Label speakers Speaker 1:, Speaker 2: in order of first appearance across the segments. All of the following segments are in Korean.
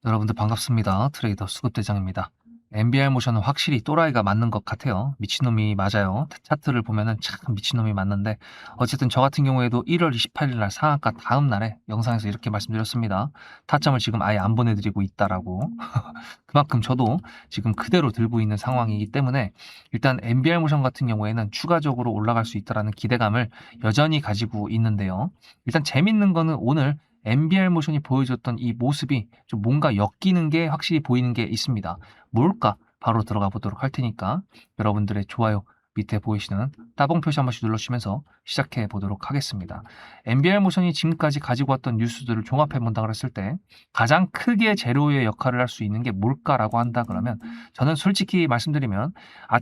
Speaker 1: 여러분들 반갑습니다. 트레이더 수급대장입니다. NBR 모션은 확실히 또라이가 맞는 것 같아요. 미친놈이 맞아요. 차트를 보면은 참 미친놈이 맞는데 어쨌든 저 같은 경우에도 1월 28일 날 상한가 다음 날에 영상에서 이렇게 말씀드렸습니다. 타점을 지금 아예 안 보내드리고 있다라고. 그만큼 저도 지금 그대로 들고 있는 상황이기 때문에 일단 NBR 모션 같은 경우에는 추가적으로 올라갈 수 있다라는 기대감을 여전히 가지고 있는데요. 일단 재밌는 거는 오늘 NBR 모션이 보여줬던 이 모습이 좀 뭔가 엮이는 게 확실히 보이는 게 있습니다. 뭘까? 바로 들어가 보도록 할 테니까 여러분들의 좋아요 밑에 보이시는 따봉 표시 한 번씩 눌러주시면서 시작해 보도록 하겠습니다. NBR 모션이 지금까지 가지고 왔던 뉴스들을 종합해 본다 그랬을 때 가장 크게 재료의 역할을 할 수 있는 게 뭘까라고 한다 그러면 저는 솔직히 말씀드리면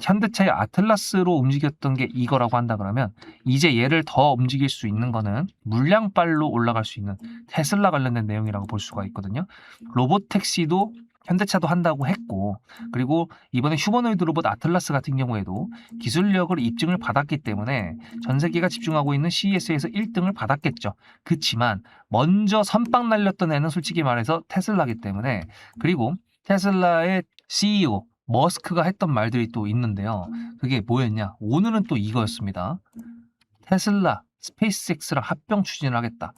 Speaker 1: 현대차의 아틀라스로 움직였던 게 이거라고 한다 그러면 이제 얘를 더 움직일 수 있는 거는 물량빨로 올라갈 수 있는 테슬라 관련된 내용이라고 볼 수가 있거든요. 로보택시도 현대차도 한다고 했고, 그리고 이번에 휴머노이드 로봇 아틀라스 같은 경우에도 기술력을 입증을 받았기 때문에 전 세계가 집중하고 있는 CES에서 1등을 받았겠죠. 그치만 먼저 선빵 날렸던 애는 솔직히 말해서 테슬라기 때문에, 그리고 테슬라의 CEO 머스크가 했던 말들이 또 있는데요. 그게 뭐였냐? 오늘은 또 이거였습니다. 테슬라, 스페이스X랑 합병 추진을 하겠다.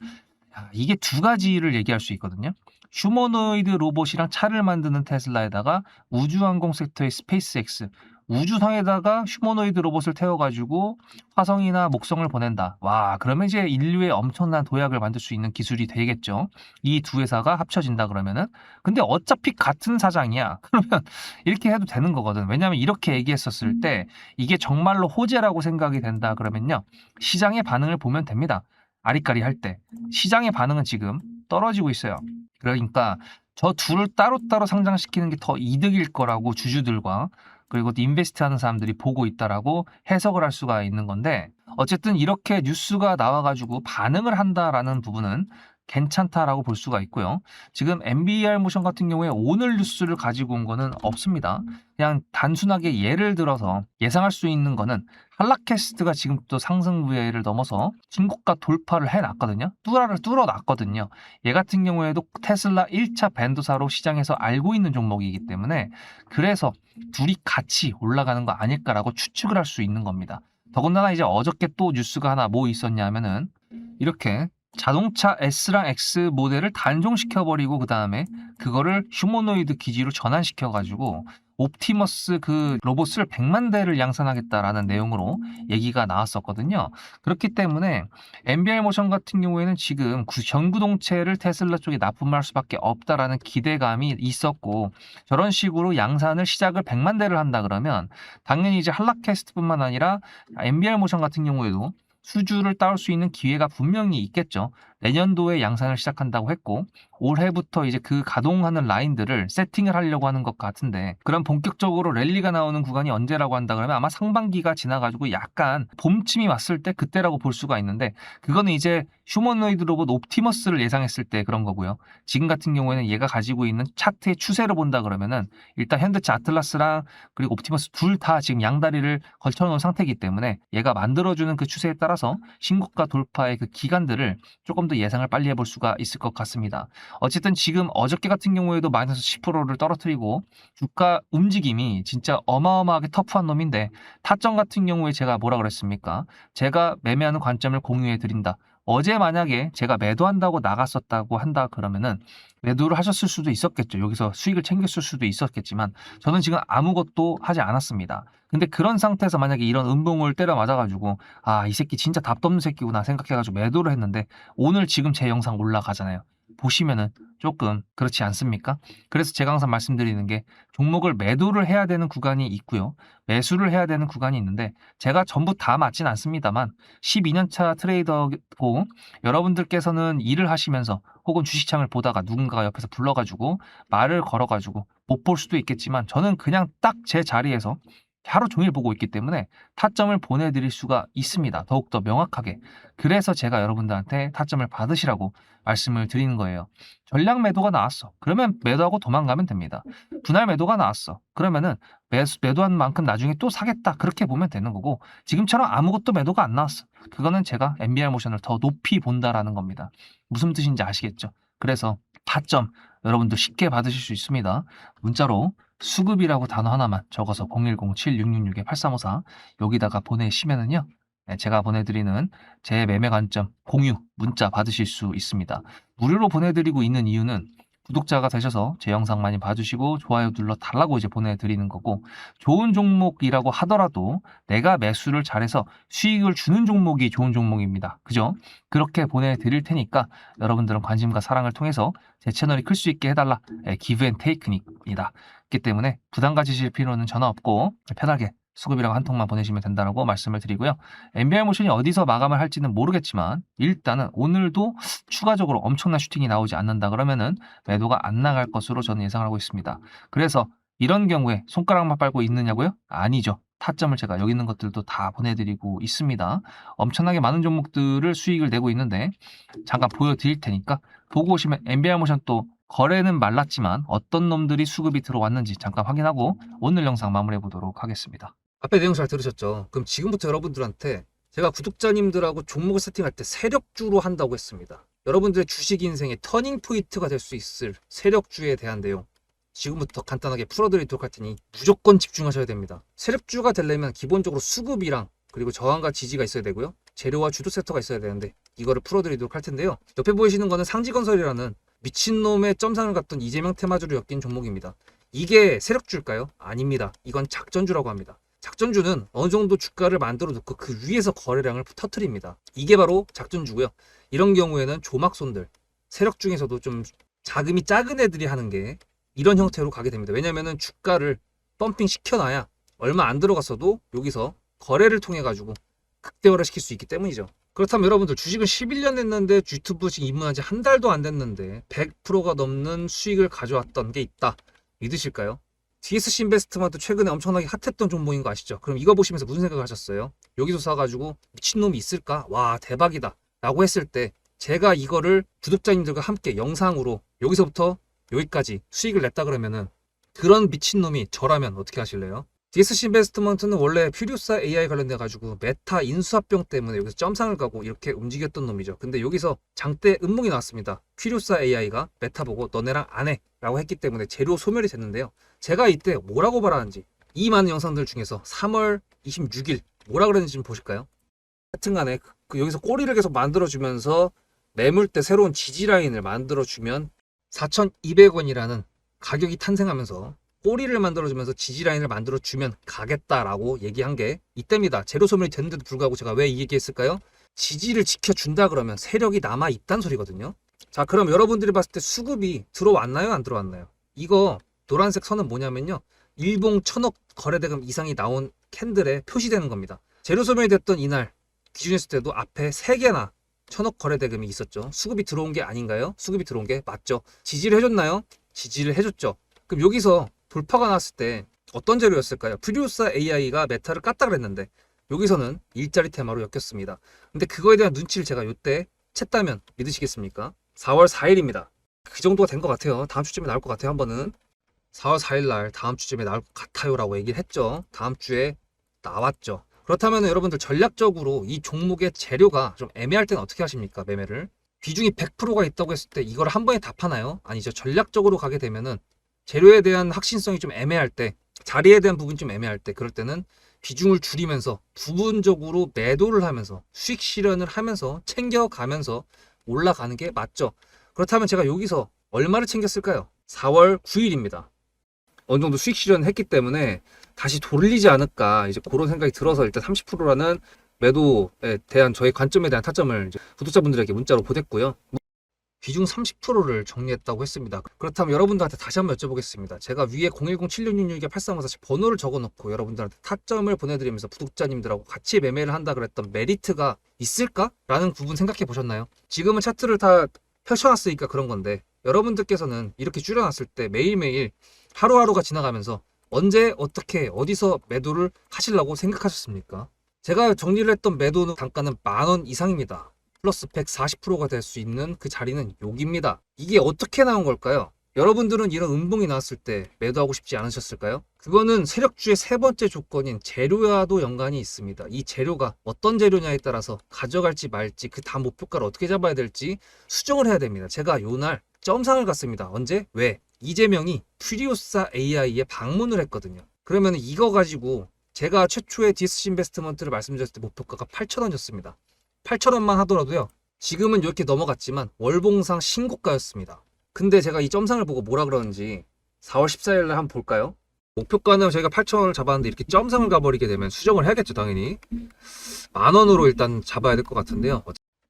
Speaker 1: 이게 두 가지를 얘기할 수 있거든요. 휴머노이드 로봇이랑 차를 만드는 테슬라에다가 우주항공 섹터의 스페이스X, 우주성에다가 휴머노이드 로봇을 태워가지고 화성이나 목성을 보낸다. 와, 그러면 이제 인류의 엄청난 도약을 만들 수 있는 기술이 되겠죠. 이 두 회사가 합쳐진다 그러면은. 근데 어차피 같은 사장이야. 그러면 이렇게 해도 되는 거거든. 왜냐하면 이렇게 얘기했었을 때 이게 정말로 호재라고 생각이 된다 그러면요. 시장의 반응을 보면 됩니다. 아리까리 할 때. 시장의 반응은 지금 떨어지고 있어요. 그러니까 저 둘을 따로따로 상장시키는 게 더 이득일 거라고 주주들과 그리고 또 인베스트 하는 사람들이 보고 있다라고 해석을 할 수가 있는 건데 어쨌든 이렇게 뉴스가 나와가지고 반응을 한다라는 부분은 괜찮다라고 볼 수가 있고요. 지금 MBR 모션 같은 경우에 오늘 뉴스를 가지고 온 거는 없습니다. 그냥 단순하게 예를 들어서 예상할 수 있는 거는 한라캐스트가 지금 또 상승부에를 넘어서 신고가 돌파를 해놨거든요. 뚫어놨거든요. 얘 같은 경우에도 테슬라 1차 밴도사로 시장에서 알고 있는 종목이기 때문에 그래서 둘이 같이 올라가는 거 아닐까라고 추측을 할 수 있는 겁니다. 더군다나 이제 어저께 또 뉴스가 하나 뭐 있었냐면은 이렇게 자동차 S랑 X 모델을 단종시켜버리고 그 다음에 그거를 휴머노이드 기지로 전환시켜가지고 옵티머스 그 로봇을 100만 대를 양산하겠다라는 내용으로 얘기가 나왔었거든요. 그렇기 때문에 NBR 모션 같은 경우에는 지금 전구동체를 테슬라 쪽에 납품할 수밖에 없다라는 기대감이 있었고 저런 식으로 양산을 시작을 100만 대를 한다 그러면 당연히 이제 한라캐스트뿐만 아니라 NBR 모션 같은 경우에도 수주를 따올 수 있는 기회가 분명히 있겠죠. 내년도에 양산을 시작한다고 했고 올해부터 이제 그 가동하는 라인들을 세팅을 하려고 하는 것 같은데 그럼 본격적으로 랠리가 나오는 구간이 언제라고 한다 그러면 아마 상반기가 지나가지고 약간 봄쯤이 왔을 때 그때라고 볼 수가 있는데 그거는 이제 휴머노이드 로봇 옵티머스를 예상했을 때 그런 거고요. 지금 같은 경우에는 얘가 가지고 있는 차트의 추세로 본다 그러면은 일단 현대차 아틀라스랑 그리고 옵티머스 둘 다 지금 양다리를 걸쳐놓은 상태이기 때문에 얘가 만들어주는 그 추세에 따라서 신고가 돌파의 그 기간들을 조금 더 예상을 빨리 해볼 수가 있을 것 같습니다. 어쨌든 지금 어저께 같은 경우에도 마이너스 10%를 떨어뜨리고 주가 움직임이 진짜 어마어마하게 터프한 놈인데 타점 같은 경우에 제가 뭐라 그랬습니까? 제가 매매하는 관점을 공유해 드린다. 어제 만약에 제가 매도한다고 나갔었다고 한다 그러면은 매도를 하셨을 수도 있었겠죠. 여기서 수익을 챙겼을 수도 있었겠지만 저는 지금 아무것도 하지 않았습니다. 근데 그런 상태에서 만약에 이런 음봉을 때려 맞아가지고 이 새끼 진짜 답도 없는 새끼구나 생각해가지고 매도를 했는데 오늘 지금 제 영상 올라가잖아요. 보시면은 조금 그렇지 않습니까? 그래서 제가 항상 말씀드리는 게 종목을 매도를 해야 되는 구간이 있고요. 매수를 해야 되는 구간이 있는데 제가 전부 다 맞진 않습니다만 12년차 트레이더고 여러분들께서는 일을 하시면서 혹은 주식창을 보다가 누군가가 옆에서 불러가지고 말을 걸어가지고 못 볼 수도 있겠지만 저는 그냥 딱 제 자리에서 하루 종일 보고 있기 때문에 타점을 보내드릴 수가 있습니다. 더욱더 명확하게. 그래서 제가 여러분들한테 타점을 받으시라고 말씀을 드리는 거예요. 전량 매도가 나왔어. 그러면 매도하고 도망가면 됩니다. 분할 매도가 나왔어. 그러면은 매도한 만큼 나중에 또 사겠다. 그렇게 보면 되는 거고 지금처럼 아무것도 매도가 안 나왔어. 그거는 제가 NBR 모션을 더 높이 본다라는 겁니다. 무슨 뜻인지 아시겠죠? 그래서 타점 여러분도 쉽게 받으실 수 있습니다. 문자로 수급이라고 단어 하나만 적어서 010-7666-8354 여기다가 보내시면은요. 네, 제가 보내드리는 제 매매 관점 공유 문자 받으실 수 있습니다. 무료로 보내드리고 있는 이유는 구독자가 되셔서 제 영상 많이 봐주시고 좋아요 눌러 달라고 이제 보내드리는 거고, 좋은 종목이라고 하더라도 내가 매수를 잘해서 수익을 주는 종목이 좋은 종목입니다. 그죠? 그렇게 보내드릴 테니까 여러분들은 관심과 사랑을 통해서 제 채널이 클 수 있게 해달라. 기브앤테이크입니다. 그렇기 때문에 부담 가지실 필요는 전혀 없고 편하게 수급이라고 한 통만 보내시면 된다고 말씀을 드리고요. NBR 모션이 어디서 마감을 할지는 모르겠지만 일단은 오늘도 추가적으로 엄청난 슈팅이 나오지 않는다 그러면은 매도가 안 나갈 것으로 저는 예상을 하고 있습니다. 그래서 이런 경우에 손가락만 빨고 있느냐고요? 아니죠. 타점을 제가 여기 있는 것들도 다 보내드리고 있습니다. 엄청나게 많은 종목들을 수익을 내고 있는데 잠깐 보여드릴 테니까 보고 오시면 NBR 모션 또 거래는 말랐지만 어떤 놈들이 수급이 들어왔는지 잠깐 확인하고 오늘 영상 마무리해 보도록 하겠습니다.
Speaker 2: 앞에 내용 잘 들으셨죠? 그럼 지금부터 여러분들한테 제가 구독자님들하고 종목을 세팅할 때 세력주로 한다고 했습니다. 여러분들의 주식 인생의 터닝 포인트가 될 수 있을 세력주에 대한 내용 지금부터 간단하게 풀어드리도록 할 테니 무조건 집중하셔야 됩니다. 세력주가 되려면 기본적으로 수급이랑 그리고 저항과 지지가 있어야 되고요. 재료와 주도 섹터가 있어야 되는데 이거를 풀어드리도록 할 텐데요. 옆에 보이시는 거는 상지건설이라는 미친놈의 점상을 갖던 이재명 테마주를 엮인 종목입니다. 이게 세력주일까요? 아닙니다. 이건 작전주라고 합니다. 작전주는 어느 정도 주가를 만들어 놓고 그 위에서 거래량을 터트립니다. 이게 바로 작전주고요. 이런 경우에는 조막손들, 세력 중에서도 좀 자금이 작은 애들이 하는 게 이런 형태로 가게 됩니다. 왜냐면은 주가를 펌핑 시켜놔야 얼마 안 들어갔어도 여기서 거래를 통해 가지고 극대화를 시킬 수 있기 때문이죠. 그렇다면 여러분들 주식을 11년 했는데 유튜브 지금 입문한 지 한 달도 안 됐는데 100%가 넘는 수익을 가져왔던 게 있다. 믿으실까요? DSC 인베스트먼트 최근에 엄청나게 핫했던 종목인 거 아시죠? 그럼 이거 보시면서 무슨 생각을 하셨어요? 여기서 사가지고 미친놈이 있을까? 와 대박이다 라고 했을 때 제가 이거를 구독자님들과 함께 영상으로 여기서부터 여기까지 수익을 냈다 그러면은 그런 미친놈이 저라면 어떻게 하실래요? DSC 인베스트먼트는 원래 퓨리오사 AI 관련돼 가지고 메타 인수합병 때문에 여기서 점상을 가고 이렇게 움직였던 놈이죠. 근데 여기서 장대 음목이 나왔습니다. 퓨리오사 AI가 메타 보고 너네랑 안 해 라고 했기 때문에 재료 소멸이 됐는데요. 제가 이때 뭐라고 말하는지 이 많은 영상들 중에서 3월 26일 뭐라 그랬는지 좀 보실까요? 하여튼간에 여기서 꼬리를 계속 만들어주면서 매물대 새로운 지지라인을 만들어주면 4,200원이라는 가격이 탄생하면서 꼬리를 만들어주면서 지지라인을 만들어주면 가겠다라고 얘기한 게 이때입니다. 재료 소멸이 됐는데도 불구하고 제가 왜 이 얘기했을까요? 지지를 지켜준다 그러면 세력이 남아있단 소리거든요. 자, 그럼 여러분들이 봤을 때 수급이 들어왔나요? 안 들어왔나요? 이거 노란색 선은 뭐냐면요. 일봉 1,000억 거래대금 이상이 나온 캔들에 표시되는 겁니다. 재료 소멸이 됐던 이날 기준했을 때도 앞에 3개나 1,000억 거래대금이 있었죠. 수급이 들어온 게 아닌가요? 수급이 들어온 게 맞죠. 지지를 해줬나요? 지지를 해줬죠. 그럼 여기서 돌파가 났을 때 어떤 재료였을까요? 퓨리오사 AI가 메타를 깠다 그랬는데 여기서는 일자리 테마로 엮였습니다. 근데 그거에 대한 눈치를 제가 이때 챘다면 믿으시겠습니까? 4월 4일입니다. 그 정도가 된 것 같아요. 다음 주쯤에 나올 것 같아요. 한번은 4월 4일 날 다음 주쯤에 나올 것 같아요 라고 얘기를 했죠. 다음 주에 나왔죠. 그렇다면 여러분들 전략적으로 이 종목의 재료가 좀 애매할 때는 어떻게 하십니까? 매매를 비중이 100%가 있다고 했을 때 이걸 한 번에 다 파나요? 아니죠. 전략적으로 가게 되면은 재료에 대한 확신성이 좀 애매할 때, 자리에 대한 부분이 좀 애매할 때, 그럴 때는 비중을 줄이면서 부분적으로 매도를 하면서 수익 실현을 하면서 챙겨가면서 올라가는 게 맞죠. 그렇다면 제가 여기서 얼마를 챙겼을까요? 4월 9일입니다. 어느 정도 수익 실현을 했기 때문에 다시 돌리지 않을까 이제 그런 생각이 들어서 일단 30%라는 매도에 대한 저의 관점에 대한 타점을 이제 구독자분들에게 문자로 보냈고요. 비중 30%를 정리했다고 했습니다. 그렇다면 여러분들한테 다시 한번 여쭤보겠습니다. 제가 위에 010-7666-8354 번호를 적어놓고 여러분들한테 타점을 보내드리면서 구독자님들하고 같이 매매를 한다 그랬던 메리트가 있을까? 라는 부분 생각해 보셨나요? 지금은 차트를 다 펼쳐놨으니까 그런 건데 여러분들께서는 이렇게 줄여놨을 때 매일매일 하루하루가 지나가면서 언제 어떻게 어디서 매도를 하시려고 생각하셨습니까? 제가 정리를 했던 매도 단가는 10,000원 이상입니다. 플러스 140%가 될 수 있는 그 자리는 여기입니다. 이게 어떻게 나온 걸까요? 여러분들은 이런 음봉이 나왔을 때 매도하고 싶지 않으셨을까요? 그거는 세력주의 세 번째 조건인 재료와도 연관이 있습니다. 이 재료가 어떤 재료냐에 따라서 가져갈지 말지 그 다음 목표가를 어떻게 잡아야 될지 수정을 해야 됩니다. 제가 요날 점상을 갔습니다. 언제? 왜? 이재명이 퓨리오사 AI에 방문을 했거든요. 그러면 이거 가지고 제가 최초의 DSC 인베스트먼트를 말씀드렸을 때 목표가가 8,000원이었습니다. 8,000원만 하더라도요. 지금은 이렇게 넘어갔지만 월봉상 신고가였습니다. 근데 제가 이 점상을 보고 뭐라 그러는지 4월 14일 날 한번 볼까요? 목표가는 저희가 8,000원을 잡았는데 이렇게 점상을 가버리게 되면 수정을 해야겠죠, 당연히. 10,000원으로 일단 잡아야 될 것 같은데요.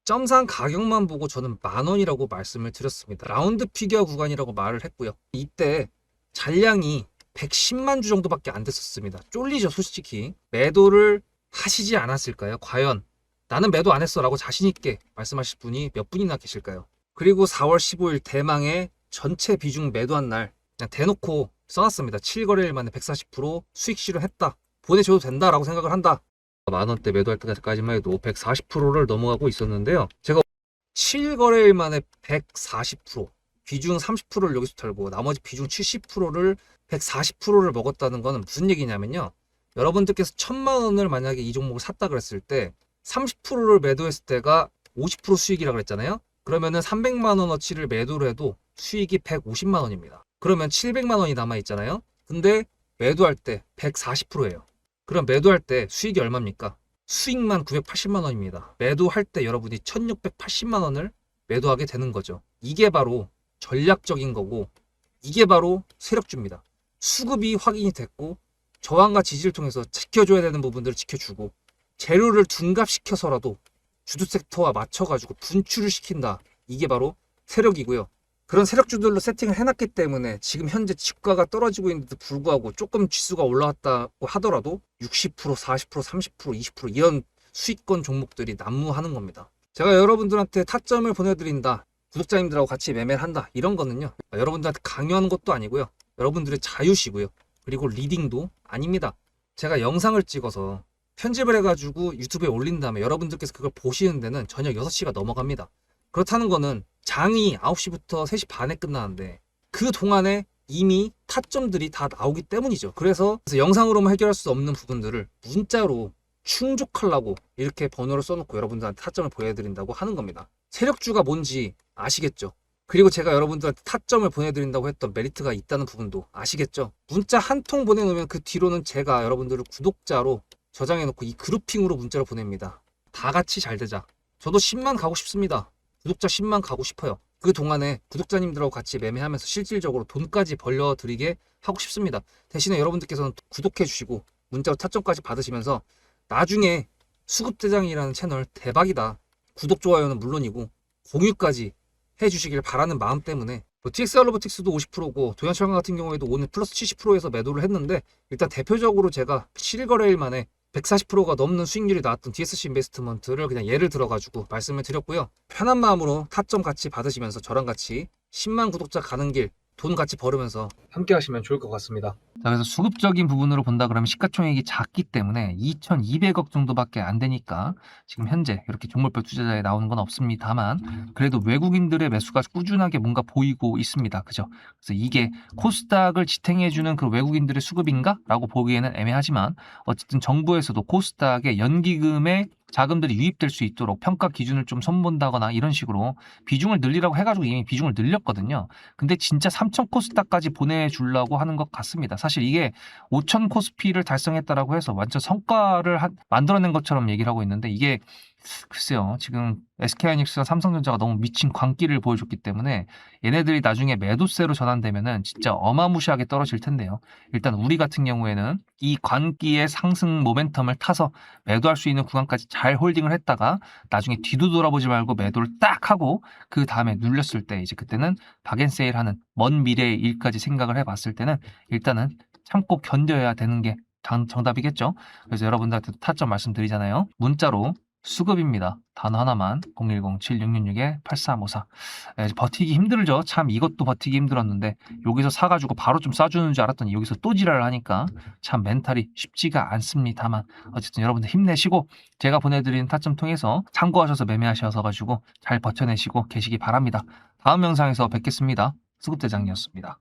Speaker 2: 점상 가격만 보고 저는 10,000원이라고 말씀을 드렸습니다. 라운드 피겨 구간이라고 말을 했고요. 이때 잔량이 110만 주 정도밖에 안 됐었습니다. 쫄리죠, 솔직히. 매도를 하시지 않았을까요? 과연 나는 매도 안 했어 라고 자신있게 말씀하실 분이 몇 분이나 계실까요? 그리고 4월 15일 대망의 전체 비중 매도한 날 그냥 대놓고 써놨습니다. 7거래일 만에 140% 수익 실현했다. 보내줘도 된다라고 생각을 한다. 만원대 매도할 때까지만 해도 140%를 넘어가고 있었는데요. 제가 7거래일 만에 140%, 비중 30%를 여기서 털고 나머지 비중 70%를 140%를 먹었다는 거는 무슨 얘기냐면요. 여러분들께서 1,000만 원을 만약에 이 종목을 샀다 그랬을 때 30%를 매도했을 때가 50% 수익이라고 그랬잖아요. 그러면은 300만 원어치를 매도를 해도 수익이 150만 원입니다. 그러면 700만 원이 남아 있잖아요. 근데 매도할 때 140%예요. 그럼 매도할 때 수익이 얼마입니까? 수익만 980만 원입니다. 매도할 때 여러분이 1680만 원을 매도하게 되는 거죠. 이게 바로 전략적인 거고 이게 바로 세력주입니다. 수급이 확인이 됐고 저항과 지지를 통해서 지켜줘야 되는 부분들을 지켜주고 재료를 둔갑시켜서라도 주도 섹터와 맞춰가지고 분출을 시킨다. 이게 바로 세력이고요. 그런 세력주들로 세팅을 해놨기 때문에 지금 현재 주가가 떨어지고 있는데도 불구하고 조금 지수가 올라왔다고 하더라도 60%, 40%, 30%, 20% 이런 수익권 종목들이 난무하는 겁니다. 제가 여러분들한테 타점을 보내드린다. 구독자님들하고 같이 매매를 한다. 이런 거는요. 여러분들한테 강요하는 것도 아니고요. 여러분들의 자유시고요. 그리고 리딩도 아닙니다. 제가 영상을 찍어서 편집을 해가지고 유튜브에 올린 다음에 여러분들께서 그걸 보시는 데는 저녁 6시가 넘어갑니다. 그렇다는 거는 장이 9시부터 3시 반에 끝나는데 그 동안에 이미 타점들이 다 나오기 때문이죠. 그래서 영상으로만 해결할 수 없는 부분들을 문자로 충족하려고 이렇게 번호를 써놓고 여러분들한테 타점을 보여드린다고 하는 겁니다. 세력주가 뭔지 아시겠죠? 그리고 제가 여러분들한테 타점을 보내드린다고 했던 메리트가 있다는 부분도 아시겠죠? 문자 한 통 보내놓으면 그 뒤로는 제가 여러분들을 구독자로 저장해놓고 이 그룹핑으로 문자를 보냅니다. 다 같이 잘 되자. 저도 10만 가고 싶습니다. 구독자 10만 가고 싶어요. 그 동안에 구독자님들하고 같이 매매하면서 실질적으로 돈까지 벌려드리게 하고 싶습니다. 대신에 여러분들께서는 구독해 주시고 문자로 타점까지 받으시면서 나중에 수급대장이라는 채널 대박이다. 구독, 좋아요는 물론이고 공유까지 해주시길 바라는 마음 때문에 TXR 로보틱스도 50%고 도연철강 같은 경우에도 오늘 플러스 70%에서 매도를 했는데 일단 대표적으로 제가 7거래일 만에 140%가 넘는 수익률이 나왔던 DSC 인베스트먼트를 그냥 예를 들어가지고 말씀을 드렸고요. 편한 마음으로 타점 같이 받으시면서 저랑 같이 10만 구독자 가는 길 돈 같이 벌으면서 함께 하시면 좋을 것 같습니다.
Speaker 1: 자, 그래서 수급적인 부분으로 본다 그러면 시가총액이 작기 때문에 2,200억 정도밖에 안 되니까 지금 현재 이렇게 종목별 투자자에 나오는 건 없습니다만 그래도 외국인들의 매수가 꾸준하게 뭔가 보이고 있습니다. 그죠? 그래서 이게 코스닥을 지탱해주는 그 외국인들의 수급인가? 라고 보기에는 애매하지만 어쨌든 정부에서도 코스닥에 연기금에 자금들이 유입될 수 있도록 평가 기준을 좀 손본다거나 이런 식으로 비중을 늘리라고 해가지고 이미 비중을 늘렸거든요. 근데 진짜 3,000 코스닥까지 보내주려고 하는 것 같습니다. 사실 이게 5,000 코스피를 달성했다라고 해서 완전 성과를 만들어낸 것처럼 얘기를 하고 있는데 이게 글쎄요. 지금 SK하이닉스와 삼성전자가 너무 미친 광기를 보여줬기 때문에 얘네들이 나중에 매도세로 전환되면은 진짜 어마무시하게 떨어질 텐데요. 일단 우리 같은 경우에는 이 광기의 상승 모멘텀을 타서 매도할 수 있는 구간까지 잘 홀딩을 했다가 나중에 뒤도 돌아보지 말고 매도를 딱 하고 그 다음에 눌렸을 때 이제 그때는 박앤세일하는 먼 미래의 일까지 생각을 해봤을 때는 일단은 참고 견뎌야 되는 게 정답이겠죠. 그래서 여러분들한테 타점 말씀드리잖아요. 문자로 수급입니다. 단어 하나만 010-7666-8354. 버티기 힘들죠. 참 이것도 버티기 힘들었는데 여기서 사가지고 바로 좀 싸주는 줄 알았더니 여기서 또 지랄을 하니까 참 멘탈이 쉽지가 않습니다만 어쨌든 여러분들 힘내시고 제가 보내드리는 타점 통해서 참고하셔서 매매하셔서 가지고 잘 버텨내시고 계시기 바랍니다. 다음 영상에서 뵙겠습니다. 수급대장이었습니다.